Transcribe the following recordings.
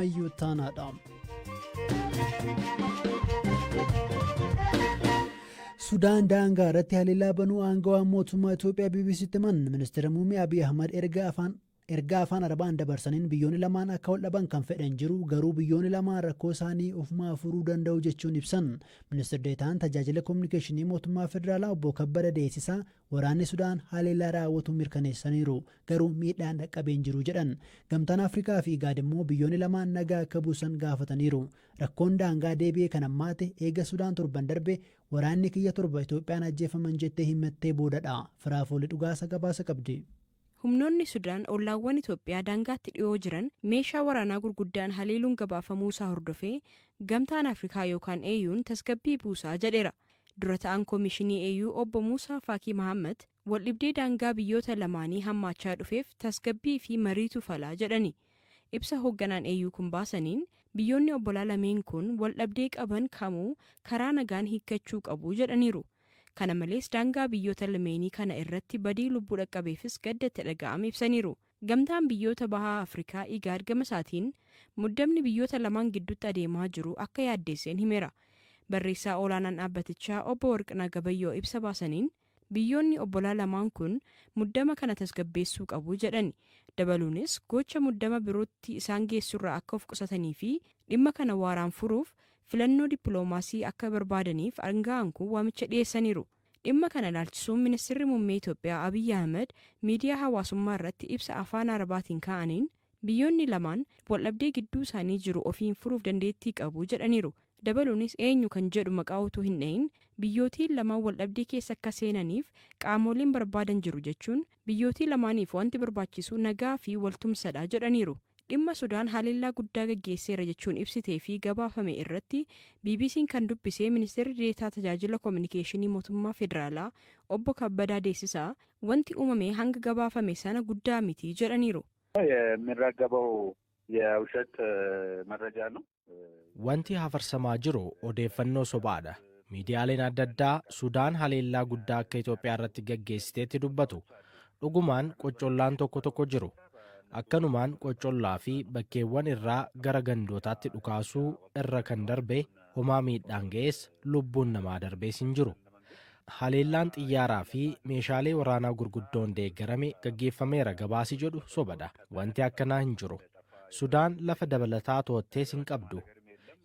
Ayyuutaanaadha. Sudaan daangaa irratti haleellaa banuu aangawaan mootummaa Itoophiyaa BBC'tti himan ministeera muummee Abiy Ahmad ergaa afaan Arabaan dabarsaniin biyyoonni lamaan akka wal dhaban kan fedhan jiru garuu biyyoonni lamaan rakkoo isaanii ofumaa furuu danda'u jechuun ibsan. Ministeerri Deetaan tajaajila kominikeeshinii mootummaa federaalaa obbo Kabbada Deessisaa waraanni Sudaan haleellaa raawwatu mirkaneessaniiru garuu miidhaan dhaqqabeen jiru jedhan. Gamtaan Afrikaa fi IGAD immoo biyyoonni lamaan nagaa akka buusan gaafataniiru. Rakkoon daangaa deebi'ee kan ammaate eega Sudaan torban darbe waraanni kiyya torba Itoophiyaan ajjeefaman jettee himattee boodadha. Firaafoolii dhugaasa gabaasa qabdi. Humnoonni Sudaan ollaawwan Itoophiyaa daangaatti dhiyoo jiran meeshaa waraanaa gurguddaan haleeluun gabaafamuu isaa hordofee gamtaan Afrikaa yookaan AU'n tasgabbii buusaa jedheera. Dura ta'an Koomishinii AU obbo Muusaa Faakii Mahammad waldhibdee daangaa biyyoota lamaanii hammaachaa dhufeef tasgabbii fi mariitu falaa jedhani. Ibsa hoogganaan AU kun baasaniin biyyoonni obbolaa lameen kun waldhabdee qaban kamuu karaa nagaan hiikkachuu qabu jedhaniiru. Kana malees daangaa biyyoota lameenii kana irratti badii lubbuu dhaqqabeefis gaddatti dhaga'ame ibsaniiru. Gamtaan biyyoota bahaa Afrikaa IGAD gama isaatiin muddamni biyyoota lamaan gidduutti adeemaa jiru akka yaaddeesseen himeera. Barreessaa olaanaan dhaabbatichaa obbo Warqinaa Gabayyoo ibsa baasaniin biyyoonni obbolaa lamaan kun muddama kana tasgabbeessuu qabu jedhani. Dabaluunis gocha muddama birootti isaan geessurraa akka of qusatanii fi dhimma kana waaraan furuuf filannoo dippiloomaasii akka barbaadaniif aangawaan kun waamicha dhiyeessaniiru. Dhimma kana ilaalchisuun ministeerri muummee Itoophiyaa Abiy Ahmad miidiyaa hawaasummaa irratti ibsa afaan Arabaatiin kaa'aniin biyyoonni lamaan waldhabdee gidduu isaanii jiru ofiin furuuf dandeettii qabu jedhaniiru. Dabaluunis eenyu kan jedhu maqaa utuu hin dhahin biyyootiin lamaan waldhabdee keessa akka seenaniif qaamoleen barbaadan jiru jechuun biyyootii lamaaniif wanti barbaachisu nagaa fi waltumsadha jedhaniiru. Dhimma Sudaan haleellaa guddaa gaggeesseera jechuun ibsitee fi gabaafame irratti BBC'n kan dubbisee ministeerri deetaa tajaajila kominikeeshinii mootummaa federaalaa obbo Kabbadaa Deessisaa wanti uumame hanga gabaafame sana guddaa miti jedhaniiru. የሚራገበው የውሸት መረጃ ነው. Wanti hafarsamaa jiru odeeffannoo sobaadha. Miidiyaaleen adda addaa Sudaan haleellaa guddaa akka Itoophiyaa irratti gaggeessiteetti dubbatu. Dhugumaan qoccollaan tokko tokko jiru. Akkanumaan qoccollaa fi bakkeewwan irraa gara gandootaatti dhukaasuu irra kan darbe homaa miidhaan ga'es lubbuun namaa darbees hin jiru. Haleellaan xiyyaaraa fi meeshaalee waraanaa gurguddoon deeggarame gaggeeffameera gabaasi jedhu sobadha. Wanti akkanaa hin jiru. Sudaan lafa dabalataa to'attees hin qabdu.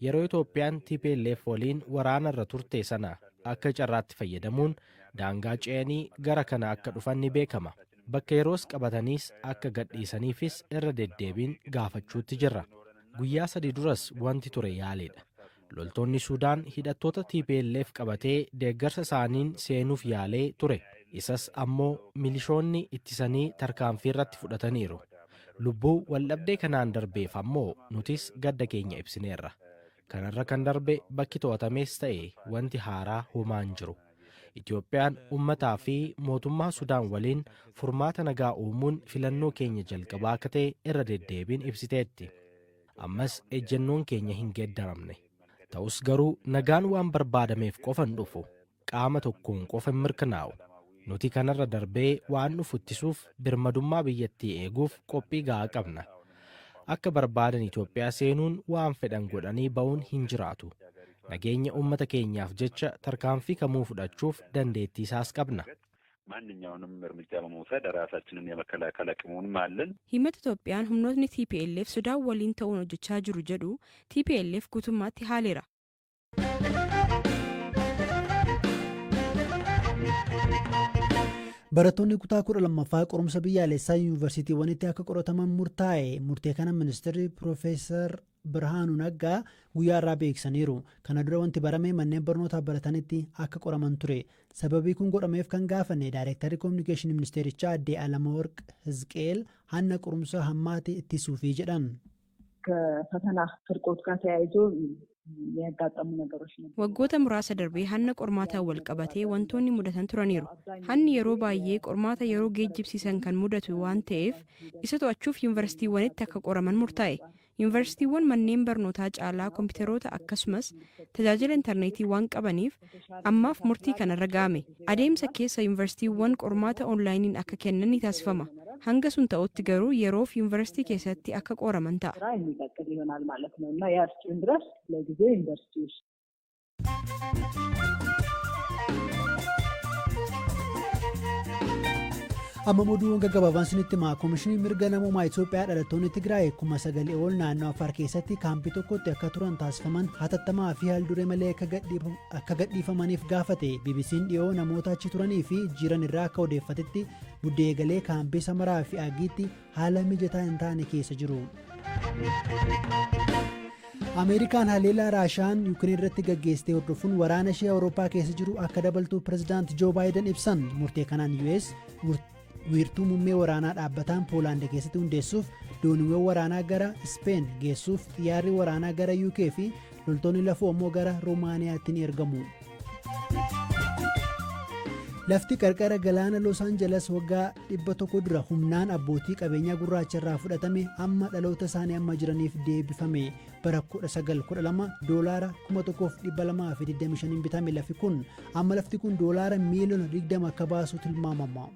Yeroo Itoophiyaan TPLF waliin waraana irra turte sana akka carraatti fayyadamuun daangaa ce'anii gara kana akka dhufan ni beekama. Bakka yeroos qabataniis akka gadhiisaniifis irra deddeebiin gaafachuutti jirra. Guyyaa 3 duras wanti ture yaaleedha. Loltoonni Sudaan hidhattoota TPLF qabatee deeggarsa isaaniin seenuuf yaalee ture. Isas ammoo milishoonni ittisanii tarkaanfii irratti fudhataniiru. Lubbuu waldhabdee kanaan darbeef ammoo nutis gadda keenya ibsineerra. Kanarra kan darbe bakki to'atamees ta'e wanti haaraa homaa hin jiru. Itoophiyaan ummataa fi mootummaa Sudaan waliin furmaata nagaa uumuun filannoo keenya jalqabaa akka ta'e irra deddeebiin ibsiteetti. Ammas ejjennoon keenya hin geeddaramne. Ta'us garuu nagaan waan barbaadameef qofa hin dhufu. Qaama tokkoon qofa hin mirkanaa'u. Nuti kanarra darbee waan dhufu ittisuuf birmadummaa biyyattii eeguuf qophii gahaa qabna. Akka barbaadan Itoophiyaa seenuun waan fedhan godhanii ba'uun hin jiraatu. Nageenya uummata keenyaaf jecha tarkaanfii kamuu fudhachuuf dandeettii isaas qabna. ማንኛውንም እርምጃ በመውሰድ ራሳችንን የመከላከል አቅሙንም አለን። Himata Itoophiyaan humnootni TPLF Sudaan waliin ta'uun hojjechaa jiru jedhu TPLF guutummaatti haaleera. Barattoonni kutaa 12ffaa qorumsa biyyaalessaa yuunivarsiitiiwwanitti akka qorataman murtaa'e murtee kana ministeerri Piroofeesar Birhaanuu Naggaa guyyaa irraa beeksaniiru. Kana dura wanti barame manneen barnootaa baratanitti akka qoraman ture. Sababii kun godhameef kan gaafanne Daayirektarri Kominikeeshinii Ministeerichaa Aadde Alamaworq Hizqeel hanna qorumsa hammaate ittisuufi jedhan. ከፈተና ስርቆት ጋር ተያይዞ ያጋጠሙ ነገሮች ነው። Waggoota muraasa darbee hanna qormaataa wal qabatee wantoonni mudatan turaniiru. Hanni yeroo baay'ee qormaata yeroo geejjibsiisan kan mudatu waan ta'eef isa to'achuuf yuunivarsiitiiwwanitti akka qoraman murtaa'e. Yuunivarsiitiiwwan manneen barnootaa caalaa kompiitaroota akkasumas tajaajila intarneetii waan qabaniif ammaaf murtii kanarra ga'ame. Adeemsa keessa yuunivarsiitiiwwan qormaata onlaayiniin akka kennan ni taasifama. hanga sun ta'utti garuu yeroof yuunivarsiitii keessatti akka qoraman ta'a. ስራ የሚቀጥል ይሆናል ማለት ነው እና ያ እስኪሆን ድረስ ለጊዜው ዩኒቨርሲቲ ውስጥ amma moduu gaggabaabaan sinitti maa koomishinii mirga namummaa Itoophiyaa dhalattoonni Tigraay 9,000 ol naannoo Affaar keessatti kaampii tokkotti akka turan taasifaman hatattamaa fi haalduree malee akka gadhiifamaniif gaafate BBC'n dhiyoo namoota achi turanii fi jiran irraa akka odeeffatetti buddee galee kaampii Samaraa fi Agiitti haala mijataa hin taane keessa jiru. Ameerikaan haleellaa Raashaan Yuukireen irratti gaggeessitee hordofuun waraana ishee Awurooppaa keessa jiru akka dabaltu pirezidaanti Joo Baayiden ibsan murtee kanaan US wiirtuu muummee waraanaa dhaabbataan Poolaand keessatti hundeessuuf dooniiwwan waraanaa gara Speen geessuuf xiyyaarri waraanaa gara UK fi loltoonni lafoo immoo gara Roomaaniyaatti ni ergamu. Lafti qarqara galaana Los Angeles waggaa 100 dura humnaan abbootii qabeenyaa gurraacha irraa fudhatame amma dhaloota isaanii amma jiraniif deebifame bara 1912 doolaara 1,225 bitame. Lafti kun amma lafti kun doolaara miiliyoona 20 akka baasu tilmaamama.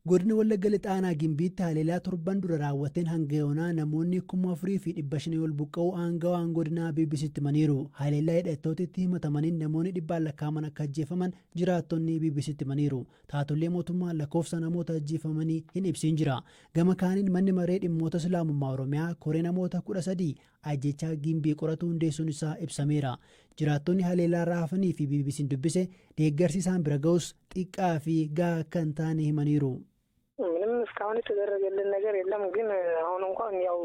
Godina Wallagga Lixaanaa Gimbiitti haleellaa torban dura raawwateen hanga yoonaa namoonni 4,500 ol buqqa'uu aangawaan godinaa BBC'tti himaniiru. Haleellaa hidhattootitti himatamaniin namoonni 100 lakkaa'aman akka ajjeefaman jiraattonni BBC'tti himaniiru. Taatollee mootummaa lakkoofsa namoota ajjeefamanii hin ibsin jira. Gama kaaniin manni maree dhimmoota Islaamummaa Oromiyaa koree namoota 13 ajjechaa Gimbii qoratu hundeessuun isaa ibsameera. Jiraattonni haleellaa raafanii fi BBC'n dubbise deeggarsi isaan bira ga'us xiqqaa fi gahaa akka hin taane himaniiru. እስካሁን የተደረገልን ነገር የለም ግን አሁን እንኳን ያው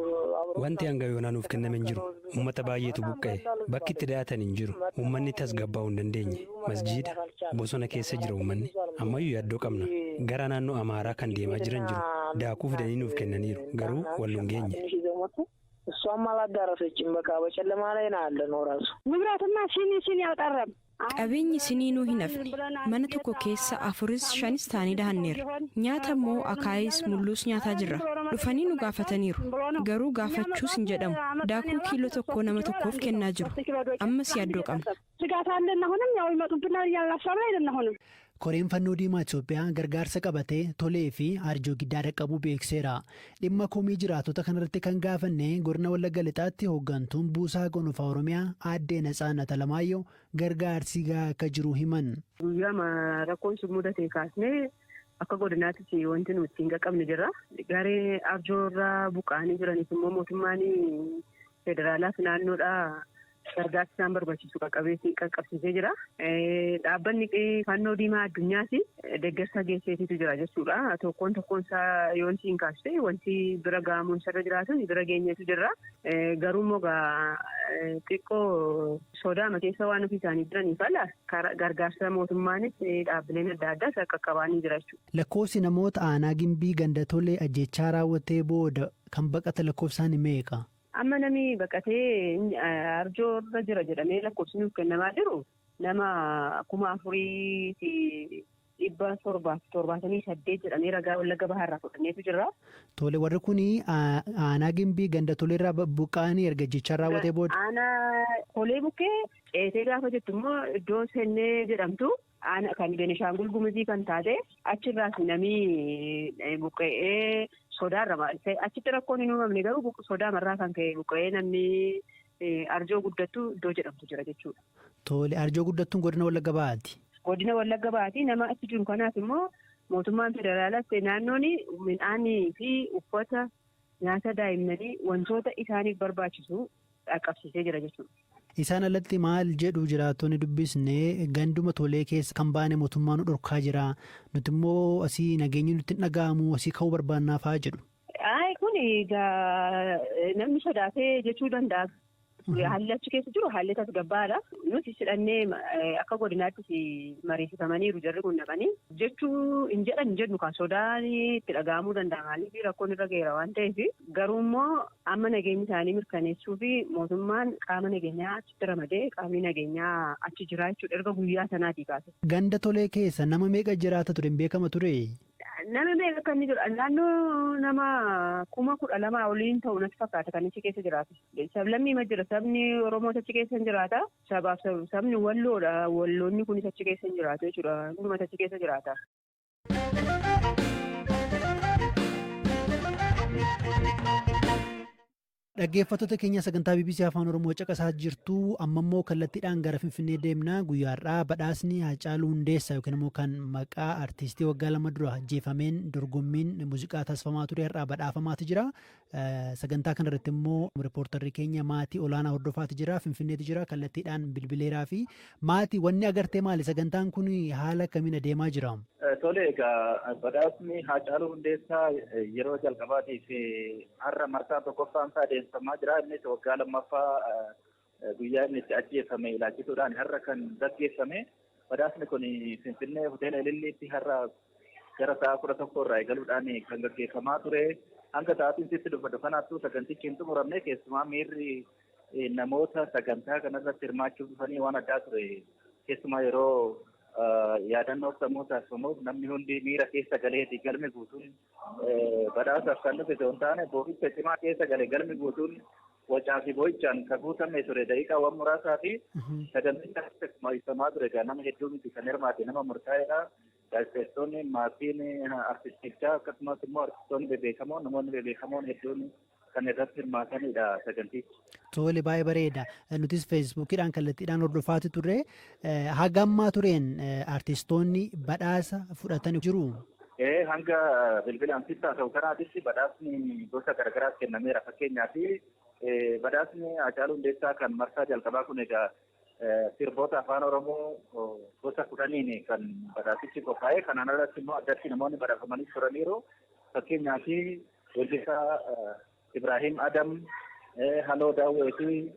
wanti hanga yoonaa nuuf kenname hin jiru. Uummata baay'eetu buqqa'e. Bakki itti dhiyaatan hin jiru. Uummanni tasgabbaa'uu hin dandeenye. Masjiida bosona keessa jira uummanni. Ammayyuu yaaddoo qabna. Gara naannoo Amaaraa kan deemaa jiran jiru. Daakuu fidanii nuuf kennaniiru. Garuu wal hin geenye. እሷም አላዳረሰችም በቃ በጨለማ ላይ ነው ያለነው ራሱ ንብረትና ሲኒ ያልቀረም Qabeenyi siniinuu hin hafne mana tokko keessa 4-5 taanii dahanneerra. Nyaata immoo akaayis mulluus nyaataa jirra. Dhufanii nu gaafataniiru. Garuu gaafachuus hin jedhamu. Daakuu kiiloo tokko nama tokkoof kennaa jiru. Ammas yaaddoo qabna. ስጋታለን አሁንም ያው ይመጡብናል ያላሰራ አይደል አሁንም Koreen fannoo diimaa Itoophiyaa gargaarsa qabatee tolee fi arjoo giddaa dhaqqabuu beekseera. Dhimma komii jiraatota kanarratti kan gaafanne godina Wallagga Lixaatti hooggantuun buusaa gonfaa Oromiyaa aaddee Natsaannat Alamaayyoo gargaarsi gahaa akka jiru himan. Guyyaa rakkoon sun mudate kaasnee akka godinaattis wanti nuti hin qaqqabne jira. Garee arjoo irraa buqqa'anii jiraniif immoo mootummaan federaalaa fi naannoodhaa gargaarsa isaan barbaachisu qaqqabsiisee jira. Dhaabbanni fannoo diimaa addunyaatti deeggarsa geesseetitu jira jechuudha. Tokkoon isaa yoonsi hin kaasne wanti bira ga'amuun sarara jiraatan bira geenyeetu jira. Garuu immoo xiqqoo sodaama keessa waan ofii isaanii jiraniif ala gargaarsa mootummaanis dhaabbileen adda addaas qaqqabaanii jira jechuudha. Lakkoofsi namoota aanaa Gimbii ganda tolee ajjechaa raawwatee booda kan baqata lakkoofsaan meeqa? Amma namni baqatee arjoo irra jira jedhamee lakkoofsi nuuf kennamaa jiru nama 4,778 jedhamee ragaa Wallagga Bahaarraa fudhanneetu jira. Tole warri kun aanaa Gimbii ganda toleerraa buqqa'anii erga ajjechaa raawwatee booda. Aanaa Tolee bukkee ceetee gaafa jettu immoo iddoo Sennee jedhamtu kan Benishaangul Gumuzii kan taate achirraas namni buqqa'ee sodaarra achitti rakkoon hin uumamne garuu sodaamarraa kan ka'e buqqa'ee namni arjoo guddattu iddoo jedhamtu jira jechuudha. Tole arjoo guddattuun godina Wallagga Bahaati. Godina Wallagga Bahaati nama achi jiru kanaaf immoo mootummaan federaalaas midhaanii fi uffata nyaata daa'immanii wantoota isaaniif barbaachisu qaqqabsiisee jira jechuudha. Isaan alatti maal jedhu jiraattonni dubbisnee ganduma tolee keessa kan baane mootummaa nu dhorkaa jira. Nuti immoo asii nageenyi nutti hin dhaga'amu asii ka'uu barbaannaaf haa jedhu. Kun namni sodaatee jechuu danda'a. Haalli achi keessa jiru haalli tasgabbaadha. Nuti hidhannee akka godinaattis mariisifamaniiru jarri kun naqanii jechuu hin jedhu kan sodaan itti dhaga'amuu danda'a maaliif rakkoon irra geera waan ta'eef garuu immoo amma nageenyi isaanii mirkaneessuu fi mootummaan qaama nageenyaa achitti ramadee qaamni nageenyaa achi jira jechuudha erga guyyaa sanaatii kaase. Ganda tolee keessa nama meeqa jiraata ture hin beekama ture? Nama meeqa kan inni jiru naannoo nama 12,000 oliin ta'u natti fakkaata kan achi keessa jiraatu. Sablammii ma jira sabni Oromoo achi keessa hin jiraata. Sabaaf sabni Walloodha. Walloonni kunis achi keessa hin jiraatu jechuudha. Hundumatu achi keessa jiraata. Dhaggeeffattoota keenya sagantaa BBC Afaan Oromoo caqasaa jirtu amma immoo kallattiidhaan gara Finfinnee deemna. Guyyaarraa badhaasni Haacaaluu Hundeessaa yookiin immoo kan maqaa artiistii waggaa 2 dura ajjeefameen dorgommiin muuziqaa taasifamaa ture irraa badhaafamaatu jira. Sagantaa kana irratti immoo riippoortarri keenya maatii olaanaa hordofaatu jira. Finfinneetu jira kallattiidhaan bilbileeraa fi maatii wanni agartee maali? Sagantaan kun haala kamiin adeemaa jira? Tole egaa badhaasni Haacaaluu Hundeessaa yeroo jalqabaatiif har'a marsaa tokkoffaan isaa adeemsifamaa jira. Innis waggaa 2ffaa guyyaa inni itti ajjeefame ilaalchisuudhaan har'a kan gaggeeffame. Badhaasni kun Finfinnee hoteela Ililliitti har'a gara sa'a 11 irraa eegaluudhaan kan gaggeeffamaa ture. Hanga sa'aatiin sitti dhufa kanaattuu sagantichi hin xumuramne keessumaa miirri namoota sagantaa kanarratti hirmaachuuf dhufanii waan addaa ture. Keessumaa yeroo yaadannoo sammuu taasifamuuf namni hundi miira keessa galeeti galmi guutuun badhaasaaf kan dhufe osoo hin taane boo'icha cimaa keessa gale galmi guutuun wacaa fi boo'ichaan kan guutame ture daqiiqaawwan muraasaa fi saganticha ibsamaa ture egaa nama hedduu miti kan hirmaate nama murtaa'eedha. Gaazexeessonni maatiin artistichaa akkasumas immoo artistoonni bebeekamoon namoonni bebeekamoon hedduun kan irratti hirmaatanidha sagantichi. Tole baay'ee bareeda. Nutis feesbuukiidhaan kallattiidhaan hordofaati turre. Hagammaa tureen artistoonni badhaasa fudhatanii jiru. Hanga bilbilaan sittaa ta'u kanaatitti badhaasni gosa garaagaraas kennameera. Fakkeenyaaf badhaasni Haacaaluu Hundeessaa kan marsaa jalqabaa kun egaa sirboota afaan Oromoo gosa 10 kan badhaasichi qophaa'e. Kanaan alatti immoo addatti namoonni badhaafamanii turaniiru. Fakkeenyaaf weellisaa Ibrahim Adam, Haloo Daawwetii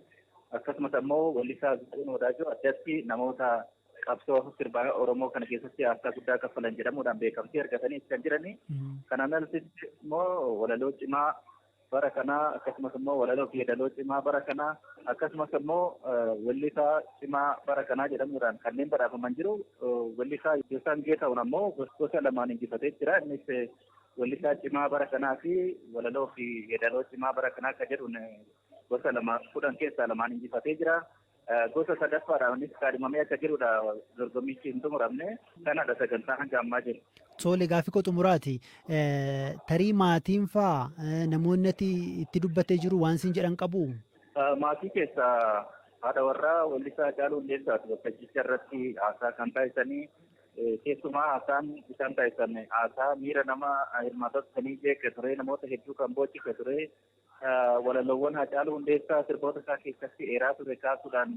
akkasumas immoo weellisaa Zidhuun Wadaajoo addatti namoota qabsoo sirbaa Oromoo kana keessatti aarsaa guddaa kaffalan jedhamuudhaan beekamtii argatanii kan jirani. Kanaan alatti immoo walaloo cimaa bara kanaa akkasumas immoo walaloo fi yeedaloo cimaa bara kanaa akkasumas immoo weellisaa cimaa bara kanaa jedhamuudhaan kanneen badhaafaman jiru. Weellisaa Yoosan Geetahuun ammoo gosa lamaan injifatee jira. Innis weellisaa cimaa bara kanaa fi walaloo fi yeedaloo cimaa bara kanaa akka jedhuun gosa 10 keessaa lamaan injifatee jira. Gosa sadaffaadhaanis kaadhimamee akka jirudha. Dorgommichi hin xumuramne kanadha sagantaa hanga ammaa jiru. Tole gaaffii koo xumuraati. Tarii maatiin faa namoonni itti dubbatee jiru waan siin jedhan qabu? Maatii keessaa haadha warraa weellisaa Haacaaluu Hundeessaati waltajjicha irratti haasaa kan taasisanii keessumaa haasaan isaan taasisan haasaa miira nama hirmaatota sanii jeeqe ture, namoota hedduu kan boocise ture. Walaloowwan Haacaaluu Hundeessaa sirboota isaa keessatti eeraa ture kaasuudhaan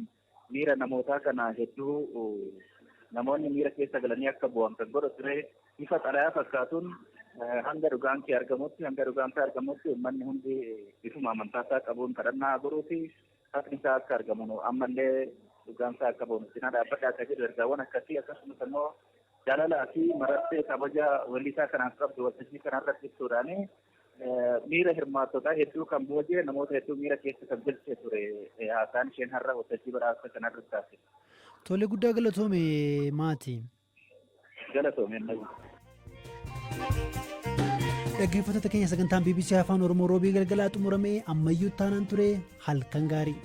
miira namootaa kana hedduu namoonni miira keessa galanii akka bu'an kan godhu ture. Bifa xalayaa fakkaatuun hanga dhugaan kee argamutti uummanni hundi bifuma amantaa isaa qabuun kadhannaa godhuu fi haqni isaa akka argamu ammallee dhugaan isaa akka bu'u cinaa dhaabbadhaa akka jedhu ergaawwan akkasii akkasumas immoo jaalalaa fi marattee kabaja weellisaa kanaaf qabdu waltajjii kanarratti ibsuudhaan miira hirmaattotaa hedduu kan boojee namoota hedduu miira keessa kan galchee ture haasaan isheen har'a waltajjii badhaasa kanarratti taasise. Tole guddaa galatoome maatii. Galatoome. Dhaggeeffattoota keenya sagantaan BBC Afaan Oromoo roobii galgalaa xumuramee ammayyuu taanaan ture halkan gaarii.